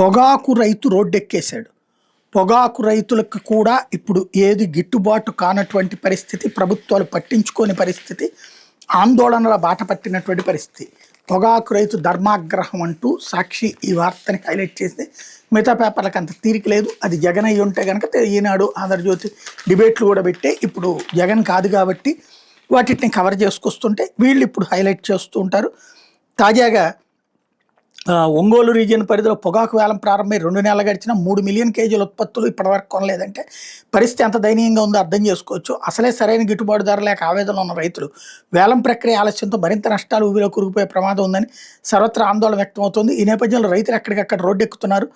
పొగాకు రైతు రోడ్డెక్కేశాడు. పొగాకు రైతులకు కూడా ఇప్పుడు ఏది గిట్టుబాటు కానటువంటి పరిస్థితి, ప్రభుత్వాలు పట్టించుకోని పరిస్థితి, ఆందోళనల బాట పట్టినటువంటి పరిస్థితి. పొగాకు రైతు ధర్మాగ్రహం అంటూ సాక్షి ఈ వార్తని హైలైట్ చేసి, మిగతా పేపర్లకు అంత తీరిక లేదు. అది జగన్ అయ్యి ఉంటే కనుక ఈనాడు, ఆంధ్రజ్యోతి డిబేట్లు కూడా పెట్టే, ఇప్పుడు జగన్ కాదు కాబట్టి వాటిని కవర్ చేసుకొస్తుంటే వీళ్ళు ఇప్పుడు హైలైట్ చేస్తూ ఉంటారు. తాజాగా ఒంగోలు రీజియన్ పరిధిలో పొగాకు వేలం ప్రారంభమై 2 నెలలు గడిచిన 3 మిలియన్ కేజీల ఉత్పత్తులు ఇప్పటివరకు కొనలేదంటే పరిస్థితి ఎంత దయనీయంగా ఉందో అర్థం చేసుకోవచ్చు. అసలే సరైన గిట్టుబాటు ధర లేక ఆవేదనలో ఉన్న రైతులు వేలం ప్రక్రియ ఆలస్యంతో మరింత నష్టాలు ఊబిలో కూరుకుపోయే ప్రమాదం ఉందని సర్వత్రా ఆందోళన వ్యక్తమవుతుంది. ఈ నేపథ్యంలో రైతులు ఎక్కడికక్కడ రోడ్డెక్కుతున్నారు.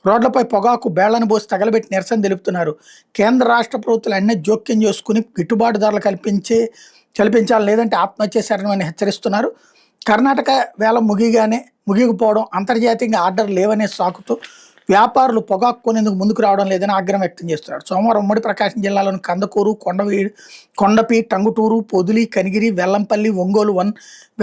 రోడ్లపై పొగాకు బేళ్లను పోసి తగలబెట్టి నిరసన తెలుపుతున్నారు. కేంద్ర రాష్ట్ర ప్రభుత్వాలు అన్నీ జోక్యం చేసుకుని గిట్టుబాటు ధరలు కల్పించాలి, లేదంటే ఆత్మహత్య శరణమని హెచ్చరిస్తున్నారు. కర్ణాటక వేలం ముగియకపోవడం, అంతర్జాతీయంగా ఆర్డర్ లేవనే సాకుతో వ్యాపారులు పొగాకు కొనేందుకు ముందుకు రావడం లేదని ఆగ్రహం వ్యక్తం చేస్తున్నారు. సోమవారం ఉమ్మడి ప్రకాశం జిల్లాలోని కందకూరు, కొండపి, టంగుటూరు, పొదిలి, కనిగిరి, వెల్లంపల్లి, ఒంగోలు 1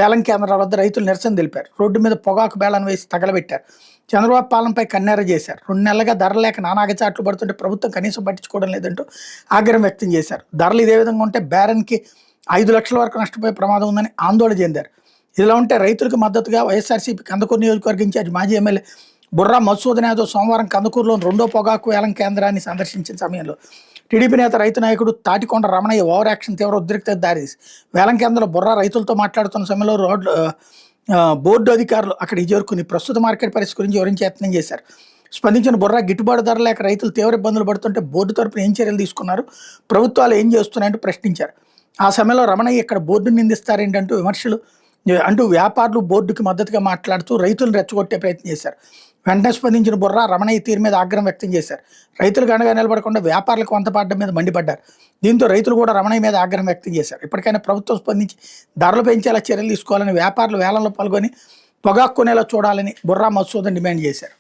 వేలం కేంద్రాల వద్ద రైతులు నిరసన తెలిపారు. రోడ్డు మీద పొగాకు బేళను వేసి తగలబెట్టారు. చంద్రబాబు పాలనపై కన్నెర చేశారు. 2 నెలలుగా ధర లేక నానాగచాట్లు పడుతుంటే ప్రభుత్వం కనీసం పట్టించుకోవడం లేదంటూ ఆగ్రహం వ్యక్తం చేశారు. ధరలు ఇదే విధంగా ఉంటే బేరన్కి 5 లక్షల వరకు నష్టపోయే ప్రమాదం ఉందని ఆందోళన చెందారు. ఇలా ఉంటే రైతులకు మద్దతుగా వైఎస్ఆర్సీపీ కందుకూరు నియోజకవర్గ ఇన్ఛార్జ్ మాజీ ఎమ్మెల్యే బుర్రా మధుసూదన్ యాదవ్ సోమవారం కందుకూరులోని 2వ పొగాకు వేలం కేంద్రాన్ని సందర్శించిన సమయంలో టీడీపీ నేత రైతు నాయకుడు తాటికొండ రమణయ్య ఓవర్ యాక్షన్ తీవ్ర ఉద్రిక్తత దారితీసి వేలం కేంద్రంలో బుర్రా రైతులతో మాట్లాడుతున్న సమయంలో బోర్డు అధికారులు అక్కడికి చేరుకుని ప్రస్తుత మార్కెట్ పరిస్థితి గురించి వివరించే యత్నం చేశారు. స్పందించిన బుర్రా గిట్టుబాటు ధర లేక రైతులు తీవ్ర ఇబ్బందులు పడుతుంటే బోర్డు తరపున ఏం చర్యలు తీసుకున్నారు, ప్రభుత్వాలు ఏం చేస్తున్నాయంటూ ప్రశ్నించారు. ఆ సమయంలో రమణయ్య ఇక్కడ బోర్డును నిందిస్తారేంటంటూ విమర్శలు అంటూ వ్యాపారులు బోర్డుకి మద్దతుగా మాట్లాడుతూ రైతులను రెచ్చగొట్టే ప్రయత్నం చేశారు. వెంటనే స్పందించిన బుర్రా రమణయ్య తీరు మీద ఆగ్రహం వ్యక్తం చేశారు. రైతులకు అండగా నిలబడకుండా వ్యాపారులకు వంతపాడడం మీద మండిపడ్డారు. దీంతో రైతులు కూడా రమణయ్య మీద ఆగ్రహం వ్యక్తం చేశారు. ఇప్పటికైనా ప్రభుత్వం స్పందించి ధరలు పెంచేలా చర్యలు తీసుకోవాలని, వ్యాపారులు వేలంలో పాల్గొని పొగాకు కొనేలా చూడాలని బుర్రా మధుసూదన్ డిమాండ్ చేశారు.